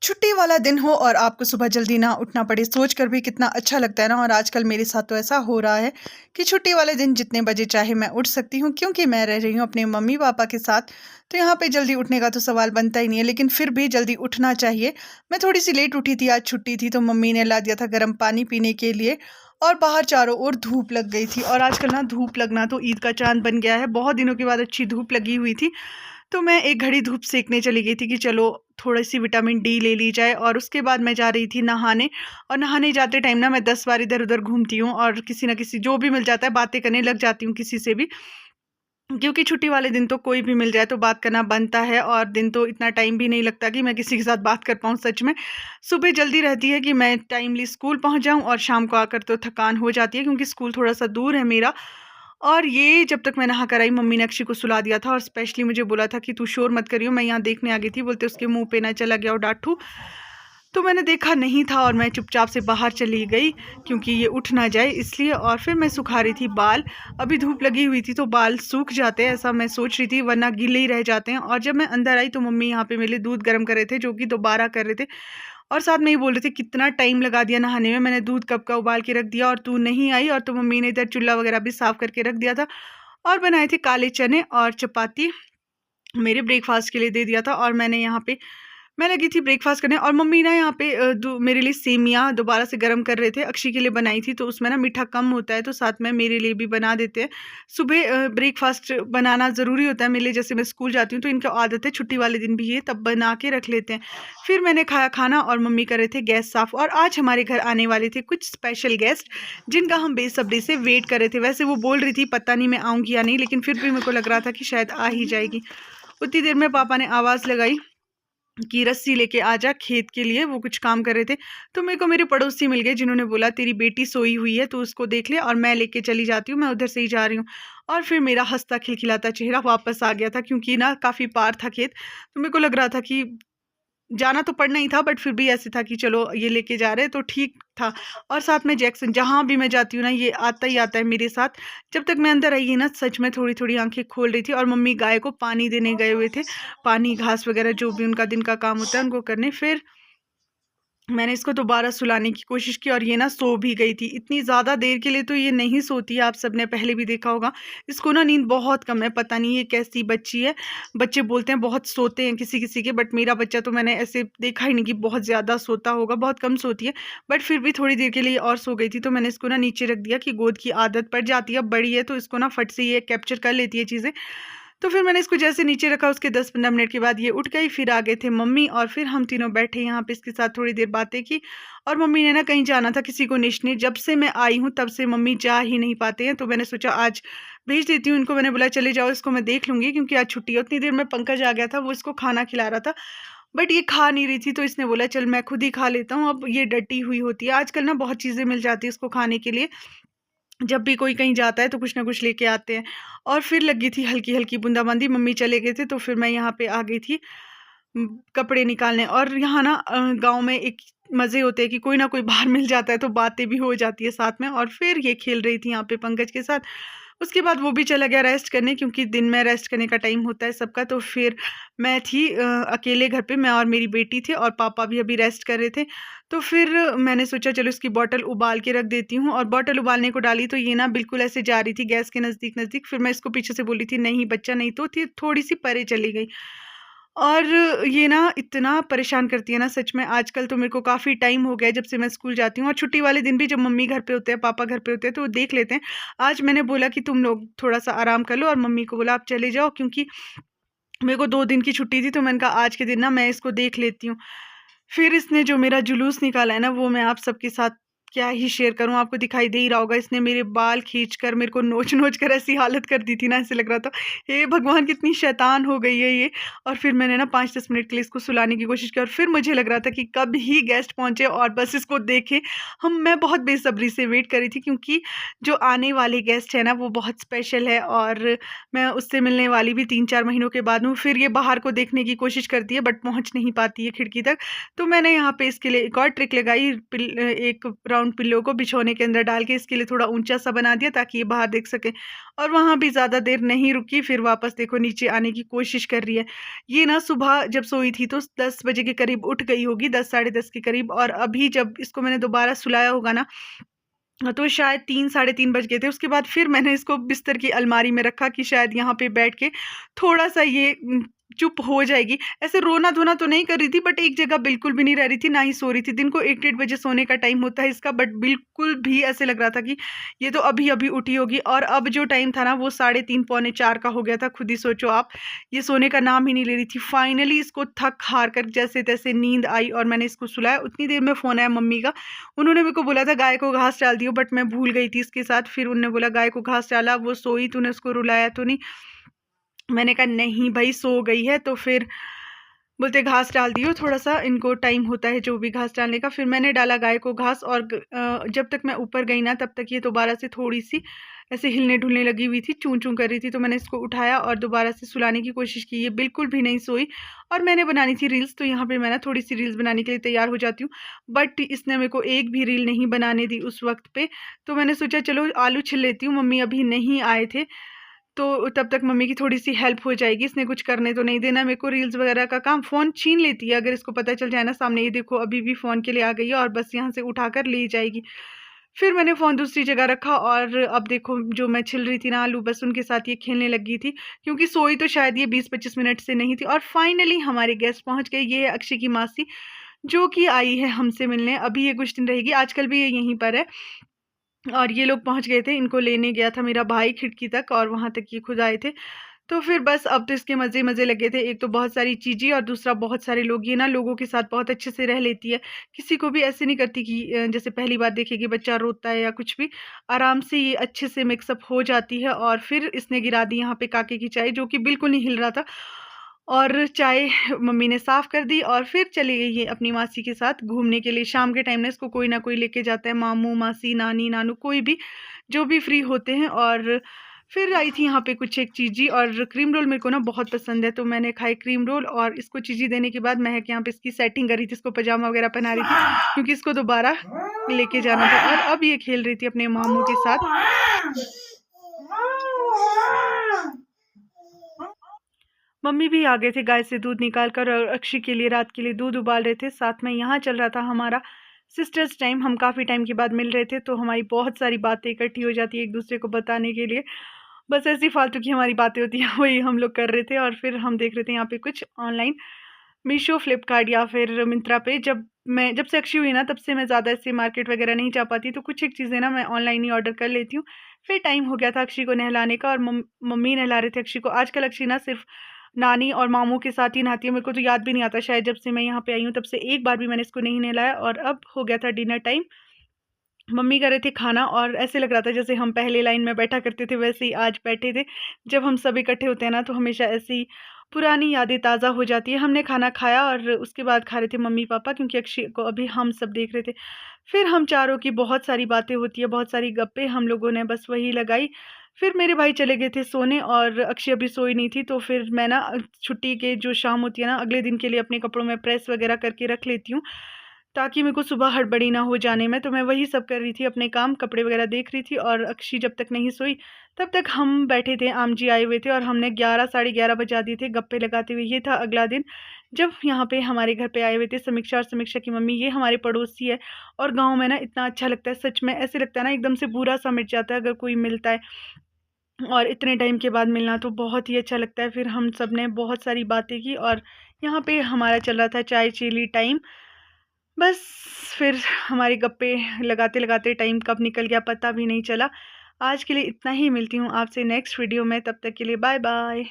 छुट्टी वाला दिन हो और आपको सुबह जल्दी ना उठना पड़े, सोच कर भी कितना अच्छा लगता है ना। और आजकल मेरे साथ तो ऐसा हो रहा है कि छुट्टी वाले दिन जितने बजे चाहे मैं उठ सकती हूँ, क्योंकि मैं रह रही हूँ अपने मम्मी पापा के साथ। तो यहाँ पे जल्दी उठने का तो सवाल बनता ही नहीं है, लेकिन फिर भी जल्दी उठना चाहिए। मैं थोड़ी सी लेट उठी थी, आज छुट्टी थी, तो मम्मी ने ला दिया था गर्म पानी पीने के लिए। और बाहर चारों ओर धूप लग गई थी, और आजकल ना धूप लगना तो ईद का चांद बन गया है। बहुत दिनों के बाद अच्छी धूप लगी हुई थी, तो मैं एक घड़ी धूप सेकने चली गई थी कि चलो थोड़ी सी विटामिन डी ले ली जाए। और उसके बाद मैं जा रही थी नहाने, और नहाने जाते टाइम ना मैं 10 बार इधर उधर घूमती हूँ और किसी ना किसी जो भी मिल जाता है बातें करने लग जाती हूँ किसी से भी, क्योंकि छुट्टी वाले दिन तो कोई भी मिल जाए तो बात करना बनता है। और दिन तो इतना टाइम भी नहीं लगता कि मैं किसी के साथ बात कर पाऊँ। सच में सुबह जल्दी रहती है कि मैं टाइमली स्कूल पहुँच जाऊँ, और शाम को आकर तो थकान हो जाती है क्योंकि स्कूल थोड़ा सा दूर है मेरा। और ये जब तक मैं नहा कर आई, मम्मी ने अक्षय को सुला दिया था और स्पेशली मुझे बोला था कि तू शोर मत करियो, मैं यहाँ देखने आ गई थी। बोलते उसके मुंह पे ना चला गया और डांटू। तो मैंने देखा नहीं था और मैं चुपचाप से बाहर चली गई क्योंकि ये उठ ना जाए इसलिए। और फिर मैं सुखा रही थी बाल, अभी धूप लगी हुई थी तो बाल सूख जाते हैं ऐसा मैं सोच रही थी, वरना गीले ही रह जाते हैं। और जब मैं अंदर आई तो मम्मी यहाँ पे मेरे लिए दूध गर्म कर रहे थे, जो कि दोबारा कर रहे थे। और साथ में ये बोल रहे थे कितना टाइम लगा दिया नहाने में, मैंने दूध कब का उबाल के रख दिया और तू नहीं आई। और तो मम्मी ने इधर चूल्हा वगैरह भी साफ करके रख दिया था, और बनाए थे काले चने और चपाती, मेरे ब्रेकफास्ट के लिए दे दिया था। और मैंने यहाँ पे मैं लगी थी ब्रेकफास्ट करने, और मम्मी ना यहाँ पे मेरे लिए सेमियाँ दोबारा से गर्म कर रहे थे। अक्षय के लिए बनाई थी, तो उसमें ना मीठा कम होता है, तो साथ में मेरे लिए भी बना देते हैं। सुबह ब्रेकफास्ट बनाना ज़रूरी होता है मेरे लिए, जैसे मैं स्कूल जाती हूँ तो इनका आदत है छुट्टी वाले दिन भी ये तब बना के रख लेते हैं। फिर मैंने खाया खाना, और मम्मी कर रहे थे गैस साफ़। और आज हमारे घर आने वाले थे कुछ स्पेशल गेस्ट, जिनका हम बेसब्री से वेट कर रहे थे। वैसे वो बोल रही थी पता नहीं मैं आऊँगी या नहीं, लेकिन फिर भी मेरे को लग रहा था कि शायद आ ही जाएगी। उतनी देर में पापा ने आवाज़ लगाई कि रस्सी लेके आ जा खेत के लिए, वो कुछ काम कर रहे थे। तो मेरे को मेरे पड़ोसी मिल गए जिन्होंने बोला तेरी बेटी सोई हुई है तो उसको देख ले, और मैं लेके चली जाती हूँ, मैं उधर से ही जा रही हूँ। और फिर मेरा हंसता खिलखिलाता चेहरा वापस आ गया था, क्योंकि ना काफ़ी पार था खेत, तो मेरे को लग रहा था कि जाना तो पड़ना ही था, बट फिर भी ऐसे था कि चलो ये लेके जा रहे हैं तो ठीक था। और साथ में जैक्सन, जहाँ भी मैं जाती हूँ ना ये आता ही आता है मेरे साथ। जब तक मैं अंदर आई ना सच में थोड़ी थोड़ी आंखें खोल रही थी, और मम्मी गाय को पानी देने गए हुए थे, पानी घास वगैरह जो भी उनका दिन का काम होता है उनको करने। फिर मैंने इसको दोबारा सुलाने की कोशिश की, और ये ना सो भी गई थी। इतनी ज़्यादा देर के लिए तो ये नहीं सोती है, आप सबने पहले भी देखा होगा। इसको ना नींद बहुत कम है, पता नहीं ये कैसी बच्ची है। बच्चे बोलते हैं बहुत सोते हैं किसी किसी के, बट मेरा बच्चा तो मैंने ऐसे देखा ही नहीं कि बहुत ज़्यादा सोता होगा, बहुत कम सोती है। बट फिर भी थोड़ी देर के लिए और सो गई थी, तो मैंने इसको ना नीचे रख दिया कि गोद की आदत पड़ जाती है। अब बड़ी है तो इसको ना फट से ये कैप्चर कर लेती है चीज़ें। तो फिर मैंने इसको जैसे नीचे रखा, उसके 10-15 मिनट के बाद ये उठ गई। फिर आ गए थे मम्मी, और फिर हम तीनों बैठे यहाँ पे इसके साथ थोड़ी देर बातें की। और मम्मी ने ना कहीं जाना था किसी को निशने, जब से मैं आई हूँ तब से मम्मी जा ही नहीं पाते हैं, तो मैंने सोचा आज भेज देती हूँ इनको। मैंने बोला चले जाओ, इसको मैं देख लूँगी क्योंकि आज छुट्टी है। उतनी देर में पंकज आ गया था, वो इसको खाना खिला रहा था, बट ये खा नहीं रही थी, तो इसने बोला चल मैं खुद ही खा लेता हूँ। अब ये डटी हुई होती है, आजकल ना बहुत चीज़ें मिल जाती है इसको खाने के लिए, जब भी कोई कहीं जाता है तो कुछ ना कुछ लेके आते हैं। और फिर लगी थी हल्की हल्की बूंदाबांदी, मम्मी चले गए थे तो फिर मैं यहाँ पे आ गई थी कपड़े निकालने। और यहाँ ना गांव में एक मज़े होते हैं कि कोई ना कोई बाहर मिल जाता है तो बातें भी हो जाती है साथ में। और फिर ये खेल रही थी यहाँ पे पंकज के साथ। उसके बाद वो भी चला गया रेस्ट करने, क्योंकि दिन में रेस्ट करने का टाइम होता है सबका। तो फिर मैं थी अकेले घर पे, मैं और मेरी बेटी थे, और पापा भी अभी रेस्ट कर रहे थे। तो फिर मैंने सोचा चलो इसकी बॉटल उबाल के रख देती हूँ, और बॉटल उबालने को डाली तो ये ना बिल्कुल ऐसे जा रही थी गैस के नज़दीक नज़दीक। फिर मैं इसको पीछे से बोली थी नहीं बच्चा नहीं, तो थी थोड़ी सी परे चली गई। और ये ना इतना परेशान करती है ना सच में। आजकल तो मेरे को काफ़ी टाइम हो गया है जब से मैं स्कूल जाती हूँ, और छुट्टी वाले दिन भी जब मम्मी घर पे होते हैं पापा घर पे होते हैं तो वो देख लेते हैं। आज मैंने बोला कि तुम लोग थोड़ा सा आराम कर लो, और मम्मी को बोला आप चले जाओ, क्योंकि मेरे को 2 दिन की छुट्टी थी, तो मैंने कहा आज के दिन ना मैं इसको देख लेती हूँ। फिर इसने जो मेरा जुलूस निकाला है ना, वो मैं आप सबके साथ क्या ही शेयर करूँ, आपको दिखाई दे ही रहा होगा। इसने मेरे बाल खींचकर मेरे को नोच-नोच कर ऐसी हालत कर दी थी ना, ऐसे लग रहा था हे भगवान कितनी शैतान हो गई है ये। और फिर मैंने ना 5-10 मिनट के लिए इसको सुलाने की कोशिश की, और फिर मुझे लग रहा था कि कब ही गेस्ट पहुँचे और बस इसको देखें हम। मैं बहुत बेसब्री से वेट कर रही थी, क्योंकि जो आने वाले गेस्ट है ना वो बहुत स्पेशल है, और मैं उससे मिलने वाली भी 3-4 महीनों के बाद हूँ। फिर ये बाहर को देखने की कोशिश करती है बट पहुँच नहीं पाती है खिड़की तक। तो मैंने यहाँ पे इसके लिए एक और ट्रिक लगाई, एक राउंड पिल्लों को बिछौने के अंदर डाल के इसके लिए थोड़ा ऊंचा सा बना दिया ताकि ये बाहर देख सके। और वहाँ भी ज़्यादा देर नहीं रुकी, फिर वापस देखो नीचे आने की कोशिश कर रही है। ये ना सुबह जब सोई थी तो 10 बजे के करीब उठ गई होगी, 10 साढ़े 10 के करीब, और अभी जब इसको मैंने दोबारा सुलाया होगा ना तो शायद 3 साढ़े 3 बज गए थे। उसके बाद फिर मैंने इसको बिस्तर की अलमारी में रखा कि शायद यहाँ पे बैठ के थोड़ा-सा ये चुप हो जाएगी। ऐसे रोना-धोना तो नहीं कर रही थी, बट एक जगह बिल्कुल भी नहीं रह रही थी, ना ही सो रही थी। दिन को 1 डेढ़ बजे सोने का टाइम होता है इसका, बट बिल्कुल भी ऐसे लग रहा था कि ये तो अभी-अभी उठी होगी। और अब जो टाइम था ना वो 3:30 पौने 4 का हो गया था। खुद ही सोचो आप, ये सोने का नाम ही नहीं ले रही थी। फाइनली इसको थक-हार कर जैसे-तैसे नींद आई और मैंने इसको सुलाया। उतनी देर में फ़ोन आया मम्मी का। उन्होंने मेरे को बोला था गाय को घास डाल दियो, बट मैं भूल गई थी इसके साथ। फिर उन्होंने बोला गाय को घास डाला, वो सोई, तूने उसको रुलाया तो नहीं? मैंने कहा नहीं भाई, सो गई है। तो फिर बोलते घास डाल दियो, थोड़ा सा इनको टाइम होता है जो भी घास डालने का। फिर मैंने डाला गाय को घास, और जब तक मैं ऊपर गई ना तब तक ये दोबारा से थोड़ी सी ऐसे हिलने ढुलने लगी हुई थी, चूं चूं कर रही थी। तो मैंने इसको उठाया और दोबारा से सुलाने की कोशिश की। ये बिल्कुल भी नहीं सोई। और मैंने बनानी थी रील्स, तो यहाँ पे मैं ना थोड़ी सी रील्स बनाने के लिए तैयार हो जाती हूँ, बट इसने मेरे को एक भी रील नहीं बनाने दी उस वक्त पे। तो मैंने सोचा चलो आलू छिल लेती हूँ, मम्मी अभी नहीं आए थे तो तब तक मम्मी की थोड़ी-सी हेल्प हो जाएगी। इसने कुछ करने तो नहीं देना मेरे को रील्स वगैरह का काम। फ़ोन छीन लेती है अगर इसको पता चल जाए ना सामने, ये देखो अभी भी फ़ोन के लिए आ गई है और बस यहाँ से उठाकर ले जाएगी। फिर मैंने फ़ोन दूसरी जगह रखा और अब देखो जो मैं छिल रही थी ना आलू, बस उनके साथ ये खेलने लगी थी, क्योंकि सोई तो शायद ये 20-25 मिनट से नहीं थी। और फाइनली हमारे गेस्ट पहुँच गए। ये है अक्षय की मासी, जो कि आई है हमसे मिलने। अभी ये कुछ दिन रहेगी, आजकल भी ये यहीं पर है। और ये लोग पहुँच गए थे, इनको लेने गया था मेरा भाई खिड़की तक, और वहाँ तक ये खुद आए थे। तो फिर बस अब तो इसके मज़े मज़े लगे थे। एक तो बहुत सारी चीज़ें और दूसरा बहुत सारे लोग। ये ना लोगों के साथ बहुत अच्छे से रह लेती है। किसी को भी ऐसे नहीं करती कि जैसे पहली बार देखेगी बच्चा रोता है या कुछ भी। आराम से ये अच्छे से मिक्सअप हो जाती है। और फिर इसने गिरा दी यहाँ पे काके की चाय, जो कि बिल्कुल नहीं हिल रहा था। और चाय मम्मी ने साफ़ कर दी और फिर चली गई ये अपनी मासी के साथ घूमने के लिए। शाम के टाइम ना इसको कोई ना कोई लेके जाता है, मामू, मासी, नानी, नानू, कोई भी जो भी फ्री होते हैं। और फिर आई थी यहाँ पे कुछ एक चीज़ी, और क्रीम रोल मेरे को ना बहुत पसंद है, तो मैंने खाई क्रीम रोल। और इसको चीज़ी देने के बाद महक यहाँ पे इसकी सेटिंग कर रही थी, इसको पजामा वगैरह पहना रही थी, क्योंकि इसको दोबारा लेके जाना था। और अब ये खेल रही थी अपने मामू के साथ। मम्मी भी आ गए थे गाय से दूध निकाल कर, और अक्षय के लिए रात के लिए दूध उबाल रहे थे। साथ में यहाँ चल रहा था हमारा सिस्टर्स टाइम। हम काफ़ी टाइम के बाद मिल रहे थे, तो हमारी बहुत सारी बातें इकट्ठी हो जाती है एक दूसरे को बताने के लिए। बस ऐसी फालतू की हमारी बातें होती हैं, वही हम लोग कर रहे थे। और फिर हम देख रहे थे यहाँ पे कुछ ऑनलाइन मीशो, फ्लिपकार्ट या फिर मिंत्रा पे। जब से अक्षय हुई ना तब से मैं ज़्यादा ऐसे मार्केट वगैरह नहीं जा पाती, तो कुछ एक चीज़ें ना मैं ऑनलाइन ही ऑर्डर कर लेती हूँ। फिर टाइम हो गया था अक्षय को नहलाने का, और मम्मी नहला रहे थे अक्षय को। आजकल अक्षय ना सिर्फ नानी और मामू के साथ ही नहाती है। मेरे को तो याद भी नहीं आता, शायद जब से मैं यहाँ पे आई हूँ तब से एक बार भी मैंने इसको नहीं नहलाया। और अब हो गया था डिनर टाइम। मम्मी कर रहे थे खाना, और ऐसे लग रहा था जैसे हम पहले लाइन में बैठा करते थे वैसे ही आज बैठे थे। जब हम सब इकट्ठे होते हैं ना तो हमेशा ऐसी पुरानी यादें ताज़ा हो जाती है। हमने खाना खाया और उसके बाद खा रहे थे मम्मी पापा, क्योंकि अक्षय को अभी हम सब देख रहे थे। फिर हम चारों की बहुत सारी बातें होती है, बहुत सारी गप्पे हम लोगों ने बस वही लगाई। फिर मेरे भाई चले गए थे सोने, और अक्षय अभी सोई नहीं थी। तो फिर मैं ना छुट्टी के जो शाम होती है ना अगले दिन के लिए अपने कपड़ों में प्रेस वगैरह करके रख लेती हूँ, ताकि मेरे को सुबह हड़बड़ी ना हो जाने में। तो मैं वही सब कर रही थी, अपने काम, कपड़े वगैरह देख रही थी। और अक्षी जब तक नहीं सोई तब तक हम बैठे थे, आम जी आए हुए थे, और हमने 11 साढ़े 11 बजा दिए थे गप्पे लगाते हुए। ये था अगला दिन जब यहाँ पे हमारे घर पे आए हुए थे समीक्षा और समीक्षा की मम्मी। ये हमारे पड़ोसी है, और गाँव में ना इतना अच्छा लगता है, सच में ऐसे लगता है ना एकदम से बुरा सा मिट जाता है अगर कोई मिलता है। और इतने टाइम के बाद मिलना तो बहुत ही अच्छा लगता है। फिर हम सब ने बहुत सारी बातें की, और यहाँ पे हमारा चल रहा था चाय चीली टाइम। बस फिर हमारे गप्पे लगाते लगाते टाइम कब निकल गया पता भी नहीं चला। आज के लिए इतना ही, मिलती हूँ आपसे नेक्स्ट वीडियो में, तब तक के लिए बाय बाय।